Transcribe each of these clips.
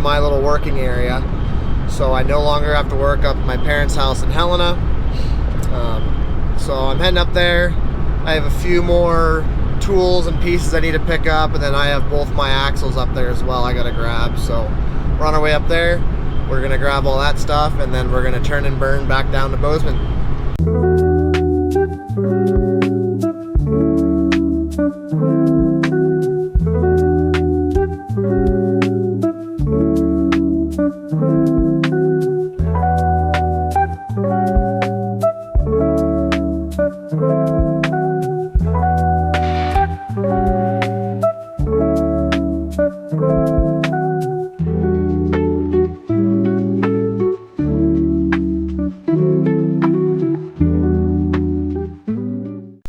my little working area, so I no longer have to work up at my parents' house in Helena. So I'm heading up there. I have a few more tools and pieces I need to pick up, and then I have both my axles up there as well I gotta grab. So we're on our way up there. We're gonna grab all that stuff, and then we're gonna turn and burn back down to Bozeman.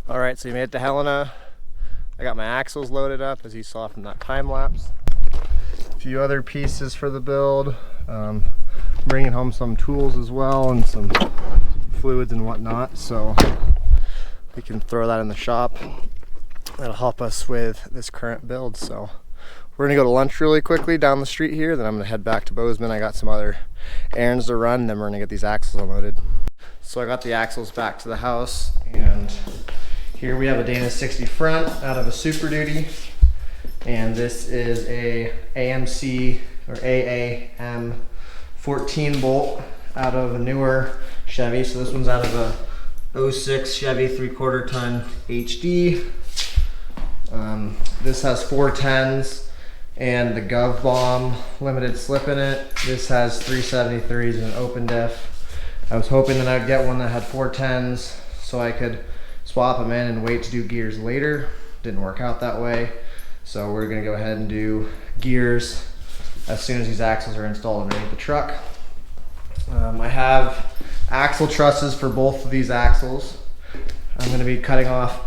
Alright, so we made it to Helena. I got my axles loaded up, as you saw from that time lapse. A few other pieces for the build. Bringing home some tools as well, and some fluids and whatnot, so we can throw that in the shop. That'll help us with this current build. So we're gonna go to lunch really quickly down the street here, then I'm gonna head back to Bozeman. I got some other errands to run, then we're gonna get these axles unloaded. So I got the axles back to the house, and here we have a Dana 60 front out of a Super Duty, and this is a AMC or AAM 14 bolt out of a newer Chevy. So this one's out of a 06 Chevy 3/4 ton HD. This has 410s and the Gov Bomb limited slip in it. This has 373s and an open diff. I was hoping that I'd get one that had 410s so I could swap them in and wait to do gears later. Didn't work out that way. So we're gonna go ahead and do gears as soon as these axles are installed underneath the truck. I have axle trusses for both of these axles. I'm gonna be cutting off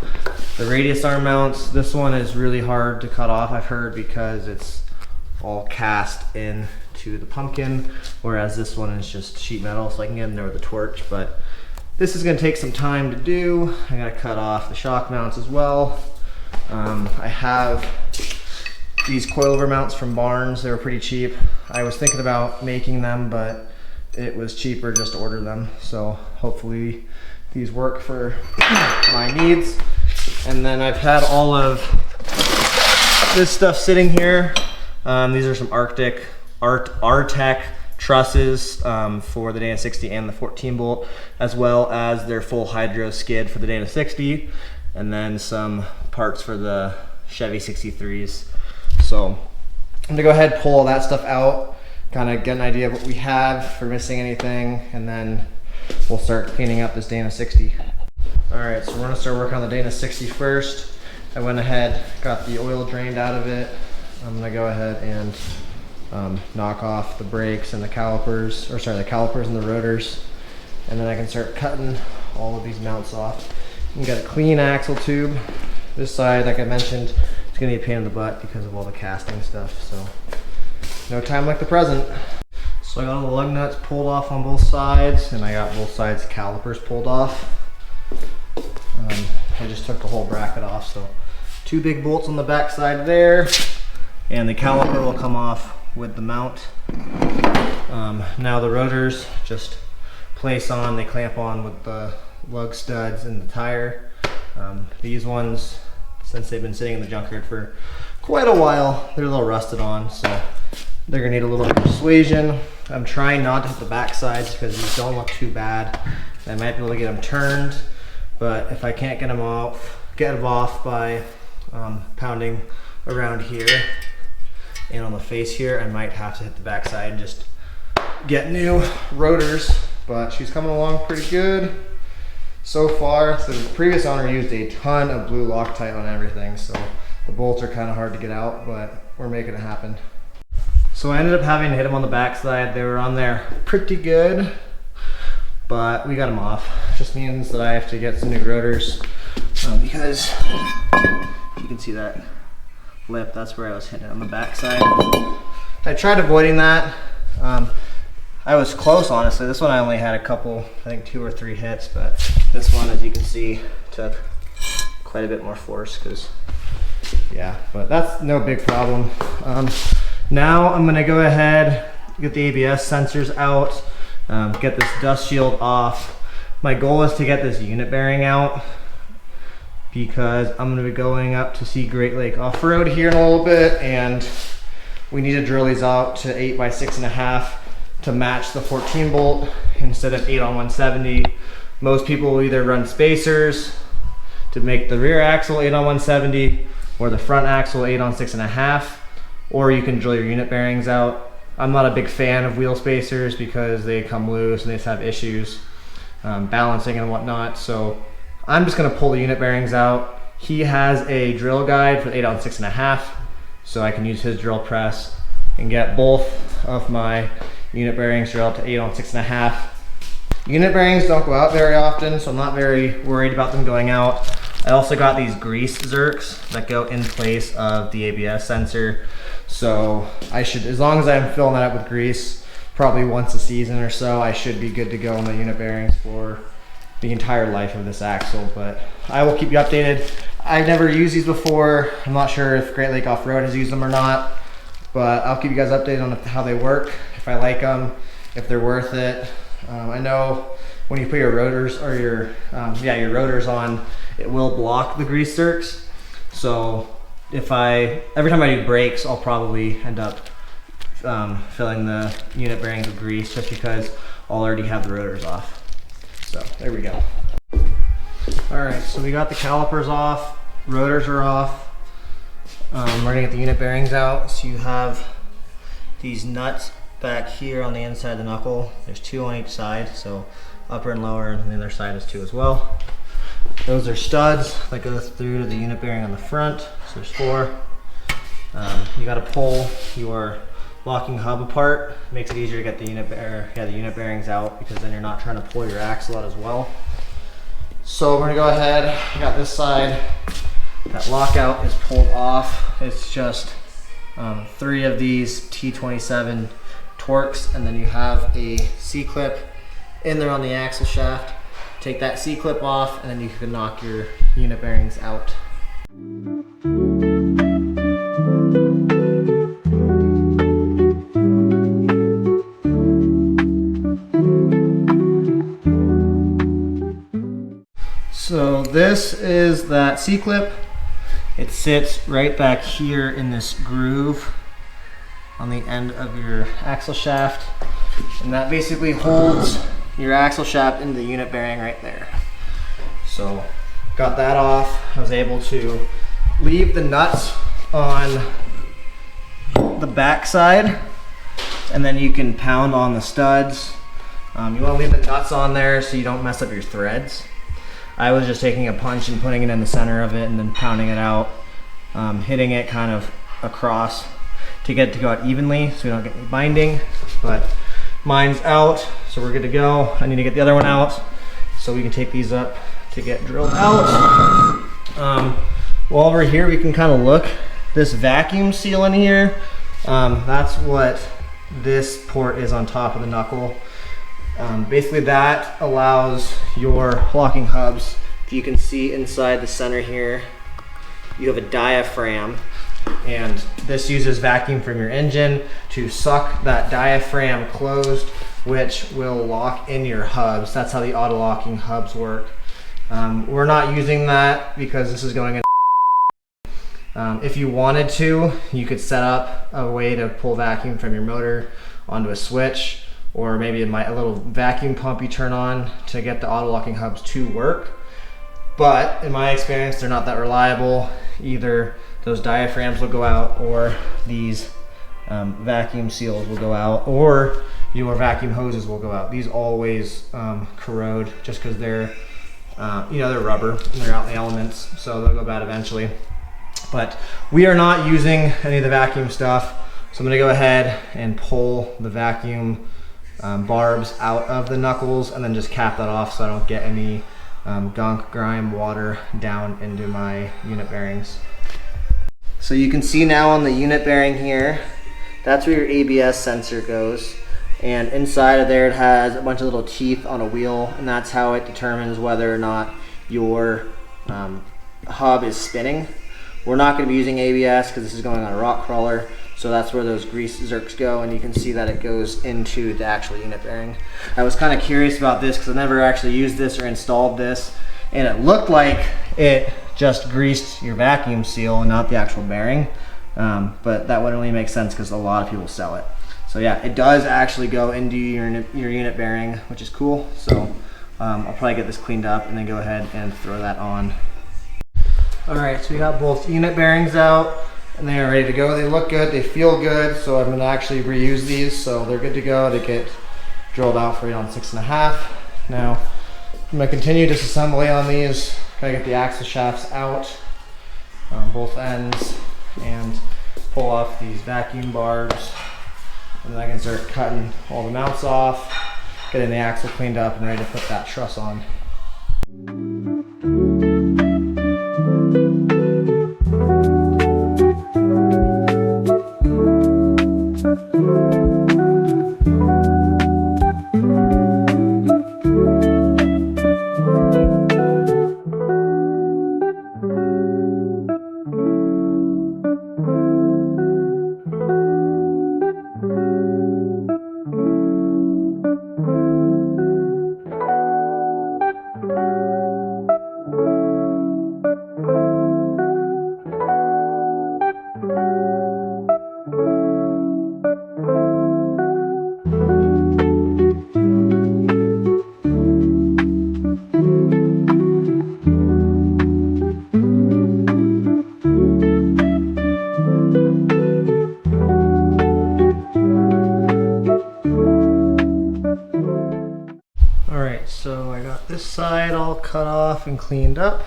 the radius arm mounts. This one is really hard to cut off, I've heard, because it's all cast into the pumpkin, whereas this one is just sheet metal, so I can get in there with a torch. But this is gonna take some time to do. I gotta cut off the shock mounts as well. I have these coilover mounts from Barnes. They were pretty cheap. I was thinking about making them, but it was cheaper just to order them. So hopefully these work for my needs. And then I've had all of this stuff sitting here. These are some Artec trusses for the Dana 60 and the 14 bolt, as well as their full hydro skid for the Dana 60, and then some parts for the Chevy 63s. So I'm gonna go ahead and pull all that stuff out, kind of get an idea of what we have, if we're missing anything, and then we'll start cleaning up this Dana 60. All right, so we're gonna start working on the Dana 60 first. I went ahead, got the oil drained out of it. I'm gonna go ahead and knock off the brakes and the calipers, or sorry, the calipers and the rotors, and then I can start cutting all of these mounts off. You got a clean axle tube. This side, like I mentioned, it's gonna be a pain in the butt because of all the casting stuff, so no time like the present. So I got all the lug nuts pulled off on both sides, and I got both sides calipers pulled off. I just took the whole bracket off, so 2 big bolts on the back side there, and the caliper will come off with the mount. Now the rotors just place on, they clamp on with the lug studs and the tire. These ones, since they've been sitting in the junkyard for quite a while, they're a little rusted on, so they're gonna need a little persuasion. I'm trying not to hit the back sides because these don't look too bad. I might be able to get them turned, but if I can't get them off by pounding around here and on the face here, I might have to hit the back side and just get new rotors. But she's coming along pretty good so far. The previous owner used a ton of blue Loctite on everything, so the bolts are kind of hard to get out, but we're making it happen. So I ended up having to hit them on the back side. They were on there pretty good, but we got them off. Just means that I have to get some new rotors because you can see that lip, that's where I was hitting it on the back side. I tried avoiding that. I was close, honestly. This one I only had a couple, I think 2 or 3 hits, but this one, as you can see, took quite a bit more force because, yeah, but that's no big problem. Now I'm gonna go ahead, get the ABS sensors out, get this dust shield off. My goal is to get this unit bearing out because I'm gonna be going up to see Great Lake Off-Road here in a little bit, and we need to drill these out to 8 by 6.5 to match the 14 bolt instead of 8 on 170. Most people will either run spacers to make the rear axle 8 on 170 or the front axle 8 on 6.5, or you can drill your unit bearings out. I'm not a big fan of wheel spacers because they come loose and they just have issues balancing and whatnot. So I'm just gonna pull the unit bearings out. He has a drill guide for 8 on 6.5, so I can use his drill press and get both of my unit bearings drilled to 8 on 6.5. Unit bearings don't go out very often, so I'm not very worried about them going out. I also got these grease zerks that go in place of the ABS sensor. So I should, as long as I'm filling that up with grease, probably once a season or so, I should be good to go on the unit bearings for the entire life of this axle. But I will keep you updated. I've never used these before. I'm not sure if Great Lake Off-Road has used them or not, but I'll keep you guys updated on how they work, if I like them, if they're worth it. I know when you put your rotors or your rotors on, it will block the grease zerks. So every time I do brakes, I'll probably end up filling the unit bearings with grease just because I'll already have the rotors off. So there we go. All right, so we got the calipers off, rotors are off. We're gonna get the unit bearings out. So you have these nuts back here on the inside of the knuckle. There's 2 on each side, so upper and lower, and the other side is 2 as well. Those are studs that go through to the unit bearing on the front. So there's 4. You got to pull your locking hub apart. It makes it easier to get the unit bearings out, because then you're not trying to pull your axle out as well. So we're gonna go ahead. I got this side. That lockout is pulled off. It's just 3 of these T27 Torx, and then you have a C-clip in there on the axle shaft. Take that C-clip off, and then you can knock your unit bearings out. So this is that C-clip. It sits right back here in this groove on the end of your axle shaft, and that basically holds your axle shaft into the unit bearing right there. So got that off. I was able to leave the nuts on the back side, and then you can pound on the studs. You want to leave the nuts on there so you don't mess up your threads. I was just taking a punch and putting it in the center of it and then pounding it out, hitting it kind of across to get it to go out evenly so we don't get any binding. But mine's out, so we're good to go. I need to get the other one out so we can take these up to get drilled out. While we're here, we can kind of look. This vacuum seal in here, that's what this port is on top of the knuckle. Basically that allows your locking hubs. If you can see inside the center here, you have a diaphragm, and this uses vacuum from your engine to suck that diaphragm closed, which will lock in your hubs. That's how the auto locking hubs work. We're not using that because this is going in. If you wanted to, you could set up a way to pull vacuum from your motor onto a switch, or maybe a little vacuum pump you turn on to get the auto locking hubs to work. But in my experience, they're not that reliable. Either those diaphragms will go out, or these vacuum seals will go out, or your vacuum hoses will go out. These always corrode just because they're they're rubber and they're out in the elements, so they'll go bad eventually. But we are not using any of the vacuum stuff, so I'm gonna go ahead and pull the vacuum barbs out of the knuckles and then just cap that off so I don't get any gunk, grime, water down into my unit bearings. So you can see now on the unit bearing here, that's where your ABS sensor goes. And inside of there it has a bunch of little teeth on a wheel, and that's how it determines whether or not your hub is spinning. We're not going to be using ABS because this is going on a rock crawler, So that's where those grease zerks go, and you can see that it goes into the actual unit bearing. I was kind of curious about this because I never actually used this or installed this, and it looked like it just greased your vacuum seal and not the actual bearing. But that wouldn't really make sense because a lot of people sell it. So yeah, it does actually go into your unit bearing, which is cool. So I'll probably get this cleaned up and then go ahead and throw that on. All right, so we got both unit bearings out and they are ready to go. They look good, they feel good. So I'm gonna actually reuse these. So they're good to go to get drilled out for you on 6.5. Now, I'm gonna continue disassembly on these. Gotta get the axle shafts out on both ends and pull off these vacuum barbs. And then I can start cutting all the mounts off, getting the axle cleaned up and ready to put that truss on. So I got this side all cut off and cleaned up.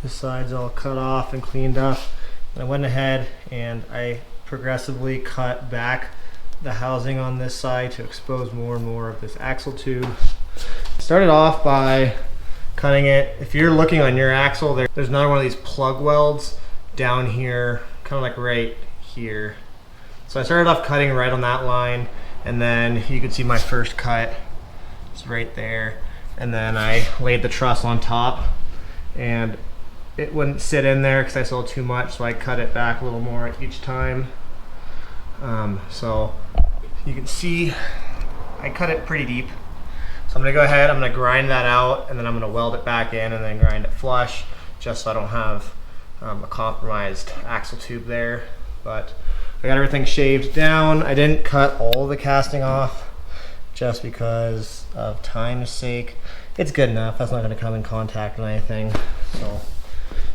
This side's all cut off and cleaned up. And I went ahead and I progressively cut back the housing on this side to expose more and more of this axle tube. Started off by cutting it. If you're looking on your axle, there's another one of these plug welds down here, kind of like right here. So I started off cutting right on that line, and then you can see my first cut. It's right there, and then I laid the truss on top, and it wouldn't sit in there because I sold too much, so I cut it back a little more each time. So you can see I cut it pretty deep. So I'm gonna go ahead, I'm gonna grind that out, and then I'm gonna weld it back in and then grind it flush, just so I don't have a compromised axle tube there. But I got everything shaved down. I didn't cut all the casting off, just because of time's sake. It's good enough. That's not going to come in contact with anything. So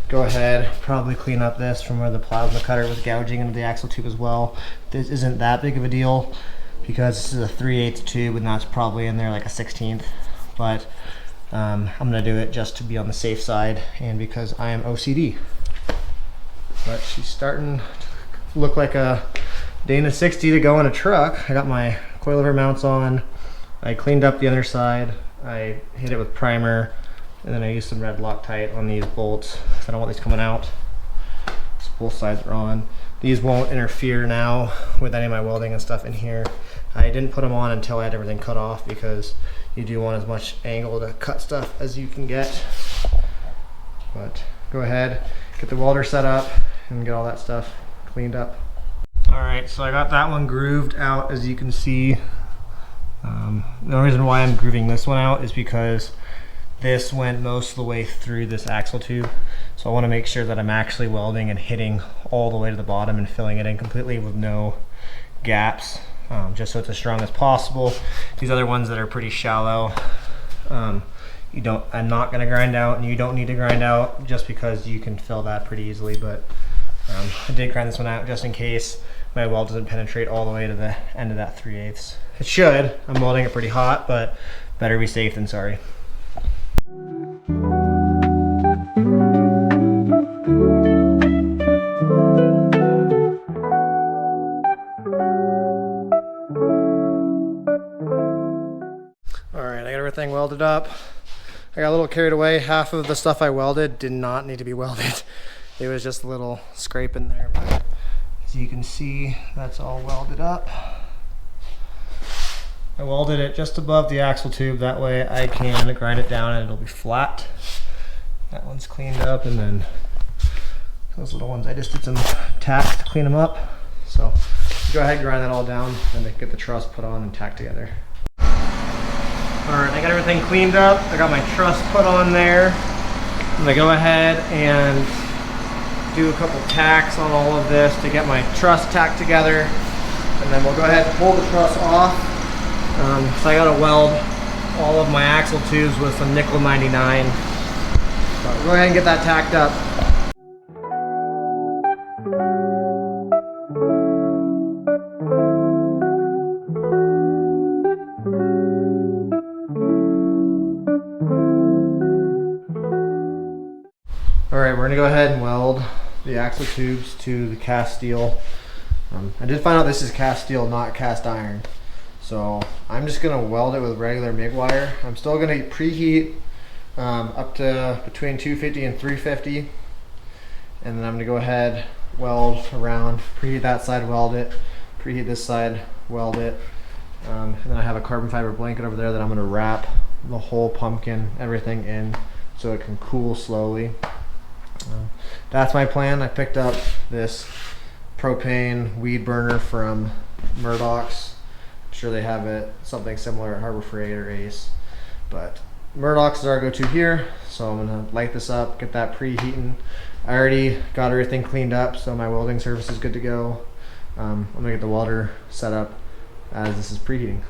go ahead, probably clean up this from where the plasma cutter was gouging into the axle tube as well. This isn't that big of a deal because this is a 3/8 tube and that's probably in there like a 1/16. But I'm going to do it just to be on the safe side and because I am OCD. But she's starting to look like a Dana 60 to go in a truck. I got my coilover mounts on. I cleaned up the other side. I hit it with primer, and then I used some red Loctite on these bolts because I don't want these coming out. So both sides are on. These won't interfere now with any of my welding and stuff in here. I didn't put them on until I had everything cut off because you do want as much angle to cut stuff as you can get. But go ahead, get the welder set up and get all that stuff cleaned up. All right, so I got that one grooved out, as you can see. The only reason why I'm grooving this one out is because this went most of the way through this axle tube. So I want to make sure that I'm actually welding and hitting all the way to the bottom and filling it in completely with no gaps, just so it's as strong as possible. These other ones that are pretty shallow, I'm not going to grind out, and you don't need to grind out just because you can fill that pretty easily. But I did grind this one out just in case my weld doesn't penetrate all the way to the end of that 3/8. It should. I'm welding it pretty hot, but better be safe than sorry. All right, I got everything welded up. I got a little carried away. Half of the stuff I welded did not need to be welded. It was just a little scrape in there. But as you can see, that's all welded up. I welded it just above the axle tube. That way I can grind it down and it'll be flat. That one's cleaned up, and then those little ones, I just did some tacks to clean them up. So So go ahead and grind that all down and then get the truss put on and tacked together. Alright, I got everything cleaned up. I got my truss put on there. I'm gonna go ahead and do a couple tacks on all of this to get my truss tacked together. And then we'll go ahead and pull the truss off. So I gotta weld all of my axle tubes with some nickel 99. So we'll go ahead and get that tacked up. Alright, we're gonna go ahead and weld the axle tubes to the cast steel. I did find out this is cast steel, not cast iron. So I'm just gonna weld it with regular MIG wire. I'm still gonna preheat up to between 250 and 350. And then I'm gonna go ahead, weld around, preheat that side, weld it, preheat this side, weld it. And then I have a carbon fiber blanket over there that I'm gonna wrap the whole pumpkin, everything in so it can cool slowly. That's my plan. I picked up this propane weed burner from Murdoch's. I'm sure they have it something similar at Harbor Freight or Ace, but Murdoch's is our go-to here. So I'm gonna light this up, get that preheating. I already got everything cleaned up, so my welding surface is good to go. I'm gonna get the welder set up as this is preheating.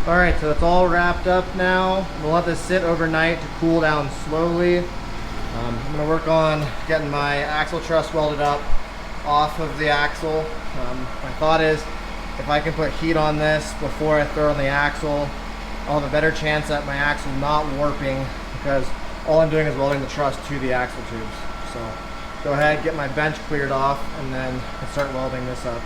Alright, so it's all wrapped up now. We'll let this sit overnight to cool down slowly. I'm going to work on getting my axle truss welded up off of the axle. My thought is if I can put heat on this before I throw on the axle, I'll have a better chance at my axle not warping, because all I'm doing is welding the truss to the axle tubes. So go ahead, get my bench cleared off, and then I'll start welding this up.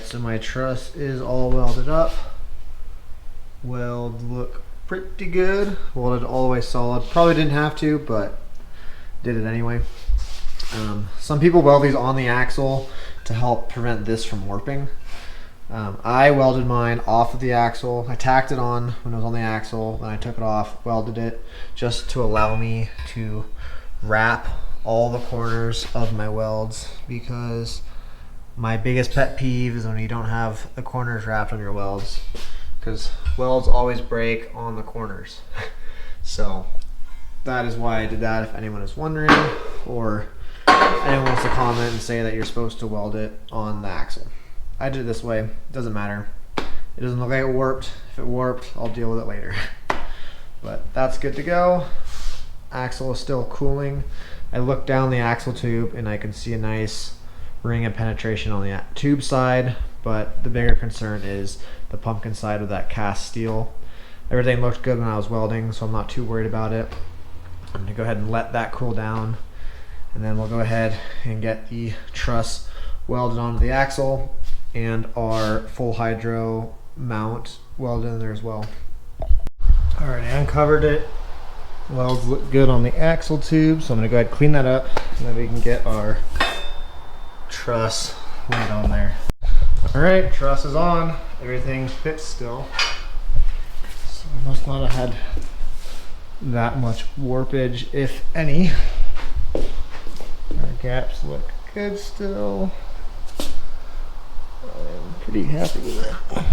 So my truss is all welded up. Weld look pretty good. Welded all the way solid. Probably didn't have to, but did it anyway. Some people weld these on the axle to help prevent this from warping. I welded mine off of the axle. I tacked it on when it was on the axle, then I took it off, welded it, just to allow me to wrap all the corners of my welds, because my biggest pet peeve is when you don't have the corners wrapped on your welds, because welds always break on the corners. So that is why I did that, if anyone is wondering, or anyone wants to comment and say that you're supposed to weld it on the axle. I did it this way. It doesn't matter. It doesn't look like it warped. If it warped, I'll deal with it later. But that's good to go. Axle is still cooling. I look down the axle tube and I can see a nice ring of penetration on the tube side, but the bigger concern is the pumpkin side of that cast steel. Everything looked good when I was welding, so I'm not too worried about it. I'm gonna go ahead and let that cool down, and then we'll go ahead and get the truss welded onto the axle and our full hydro mount welded in there as well. Alright, I uncovered it. Welds look good on the axle tube, so I'm gonna go ahead and clean that up, and then we can get our truss laid on there. Alright, truss is on. Everything fits still. So I must not have had that much warpage, if any. Our gaps look good still. I'm pretty happy with that.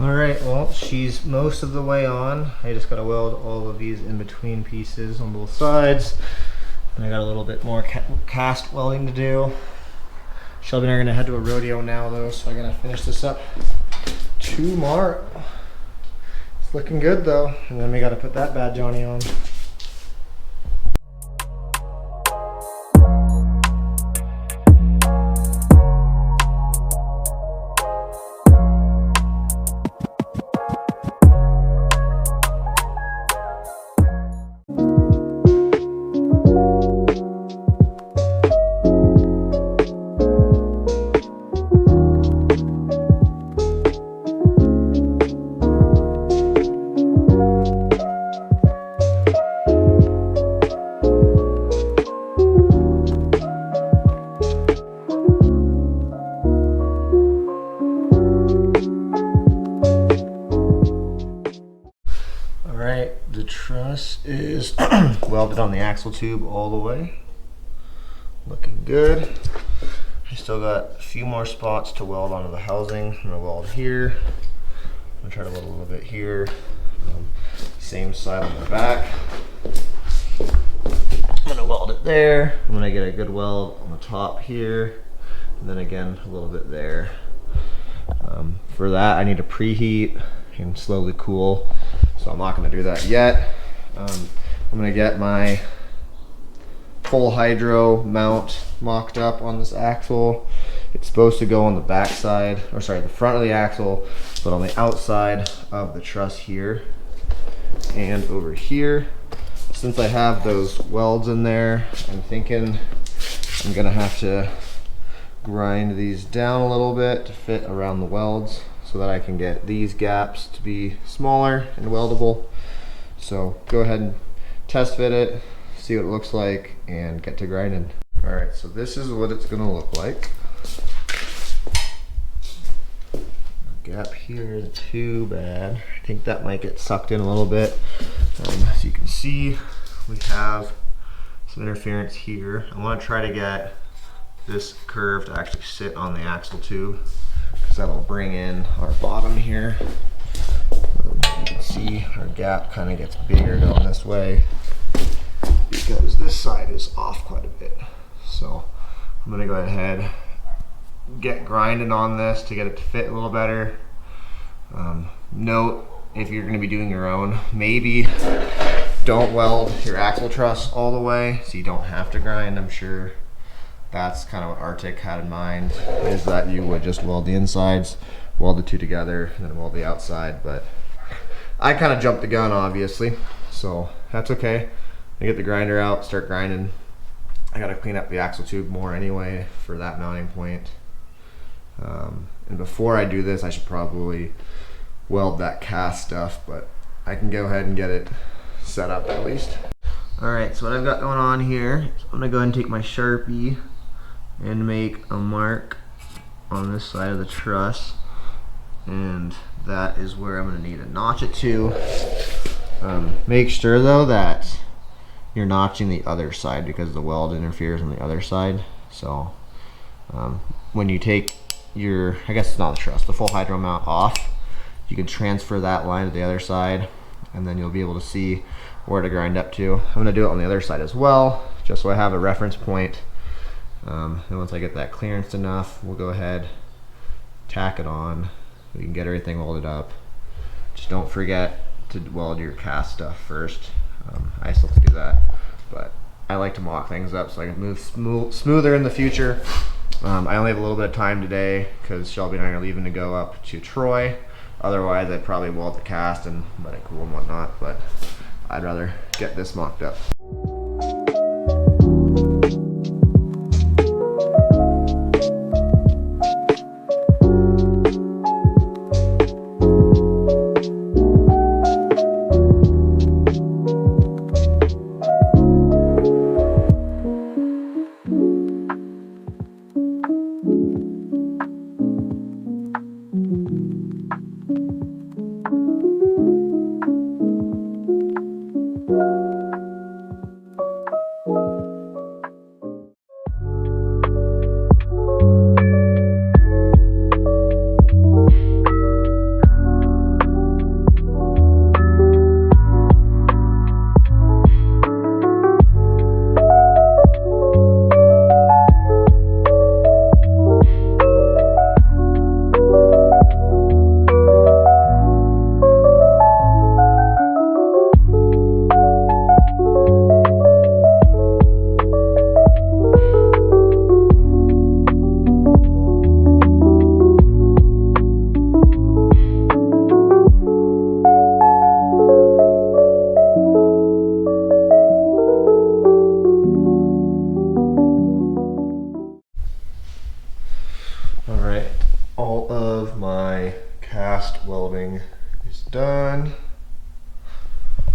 Alright, well, she's most of the way on. I just gotta weld all of these in between pieces on both sides. And I got a little bit more cast welding to do. Shelby and I are gonna head to a rodeo now though, so I gotta finish this up tomorrow. It's looking good though. And then we gotta put that bad Johnny on. The truss is welded on the axle tube all the way. Looking good. I still got a few more spots to weld onto the housing. I'm gonna weld here. I'm gonna try to weld a little bit here. Same side on the back. I'm gonna weld it there. I'm gonna get a good weld on the top here. And then again, a little bit there. For that, I need to preheat and slowly cool. So I'm not going to do that yet. I'm going to get my full hydro mount mocked up on this axle. It's supposed to go on the back side, or sorry, the front of the axle, but on the outside of the truss here and over here. Since I have those welds in there, I'm thinking I'm going to have to grind these down a little bit to fit around the welds, so that I can get these gaps to be smaller and weldable. So go ahead and test fit it, see what it looks like, and get to grinding. All right, so this is what it's gonna look like. Gap here isn't too bad. I think that might get sucked in a little bit. As you can see, we have some interference here. I wanna try to get this curve to actually sit on the axle tube, because that'll bring in our bottom here. You can see our gap kind of gets bigger going this way because this side is off quite a bit. So I'm gonna go ahead, get grinding on this to get it to fit a little better. Note, if you're gonna be doing your own, maybe don't weld your axle truss all the way so you don't have to grind. I'm sure that's kind of what Arctic had in mind, is that you would just weld the insides, weld the two together, and then weld the outside. But I kind of jumped the gun, obviously, so that's okay. I get the grinder out, start grinding. I gotta clean up the axle tube more anyway for that mounting point. And before I do this, I should probably weld that cast stuff, but I can go ahead and get it set up at least. All right, so what I've got going on here, so I'm gonna go ahead and take my Sharpie and make a mark on this side of the truss, and that is where I'm going to need to notch it to. Make sure though that you're notching the other side because the weld interferes on the other side. So when you take your, I guess it's not the truss, the full hydro mount off, you can transfer that line to the other side, and then you'll be able to see where to grind up to. I'm gonna do it on the other side as well, just so I have a reference point. And once I get that clearance enough, we'll go ahead, tack it on. We can get everything welded up. Just don't forget to weld your cast stuff first. I still have to do that, but I like to mock things up so I can move smoother in the future. I only have a little bit of time today because Shelby and I are leaving to go up to Troy. Otherwise, I'd probably weld the cast and let it cool and whatnot, but I'd rather get this mocked up. Alright, all of my cast welding is done.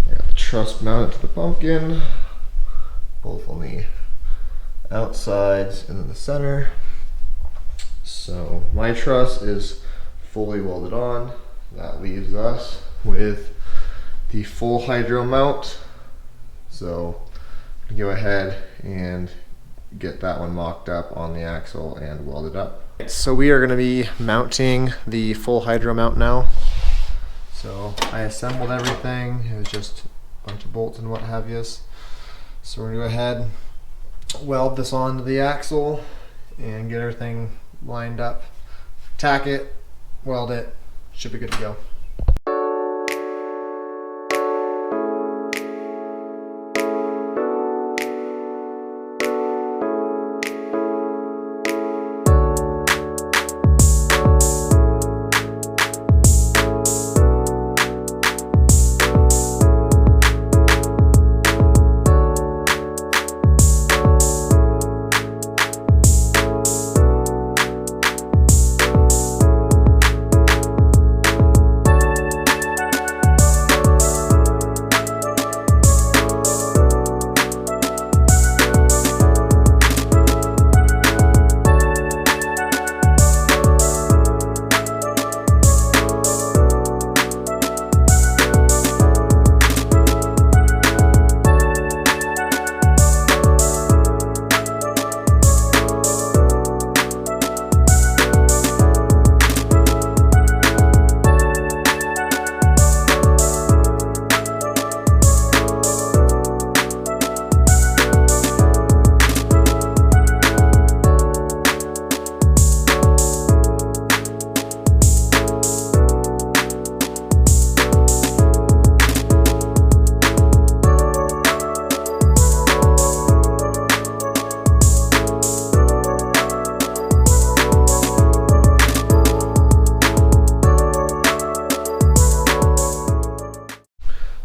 I got the truss mounted to the pumpkin, both on the outsides and in the center. So my truss is fully welded on. That leaves us with the full hydro mount. So I'm gonna go ahead and get that one mocked up on the axle and welded up. So we are going to be mounting the full hydro mount now. So I assembled everything. It was just a bunch of bolts and what have you. So we're going to go ahead, weld this onto the axle and get everything lined up. Tack it, weld it, should be good to go.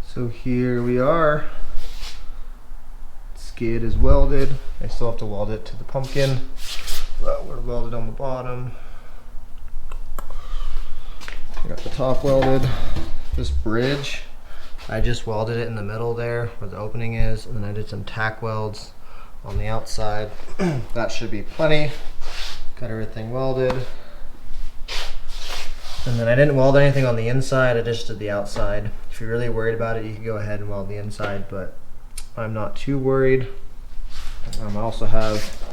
So here we are. Skid is welded. I still have to weld it to the pumpkin, but we're welded on the bottom. I got the top welded. This bridge, I just welded it in the middle there where the opening is, and then I did some tack welds on the outside. That should be plenty. Got everything welded. And then I didn't weld anything on the inside, I just did the outside. If you're really worried about it, you can go ahead and weld the inside, but I'm not too worried. I also have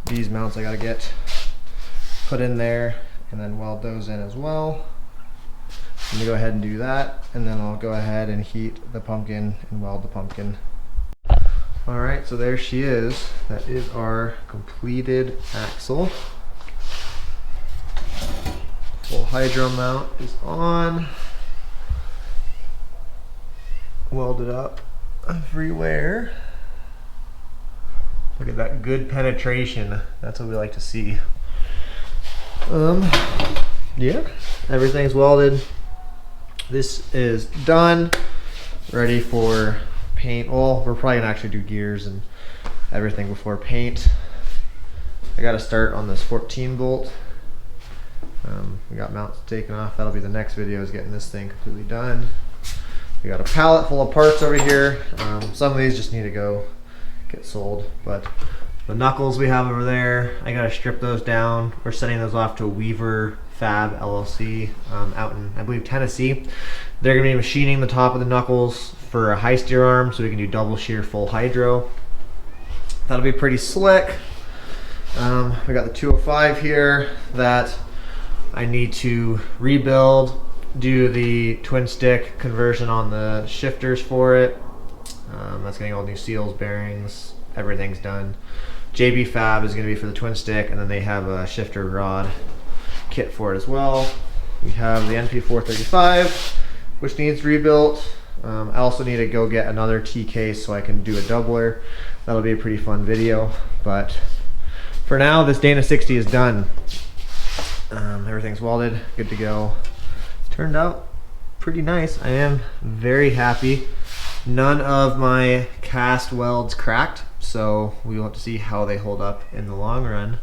these mounts I gotta get put in there, and then weld those in as well. Let me go ahead and do that, and then I'll go ahead and heat the pumpkin and weld the pumpkin. All right, so there she is. That is our completed axle. Full hydro mount is on. Welded up everywhere. Look at that good penetration. That's what we like to see. Yeah, everything's welded. This is done, ready for paint. Well, we're probably gonna actually do gears and everything before paint. I gotta start on this 14 bolt. We got mounts taken off. That'll be the next video, is getting this thing completely done. We got a pallet full of parts over here. Some of these just need to go get sold, but the knuckles we have over there, I gotta strip those down. We're sending those off to Weaver Fab LLC out in, I believe, Tennessee. They're gonna be machining the top of the knuckles for a high steer arm, so we can do double shear full hydro. That'll be pretty slick. We got the 205 here that I need to rebuild, do the twin stick conversion on the shifters for it. That's getting all new seals, bearings, everything's done. JB Fab is going to be for the twin stick, and then they have a shifter rod kit for it as well. We have the NP435, which needs rebuilt. I also need to go get another T case so I can do a doubler. That'll be a pretty fun video, but for now, this Dana 60 is done. Everything's welded, good to go. Turned out pretty nice. I am very happy. None of my cast welds cracked, so we will have to see how they hold up in the long run.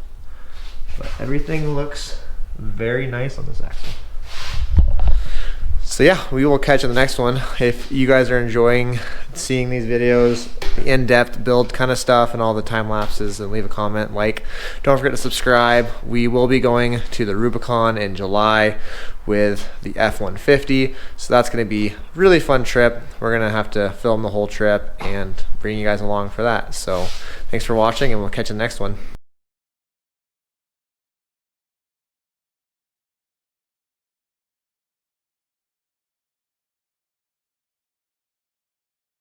But everything looks very nice on this axle. So yeah, we will catch you in the next one. If you guys are enjoying seeing these videos, the in-depth build kind of stuff and all the time lapses, then leave a comment, like. Don't forget to subscribe. We will be going to the Rubicon in July with the F-150, so that's going to be a really fun trip. We're going to have to film the whole trip and bring you guys along for that. So thanks for watching, and we'll catch you in the next one.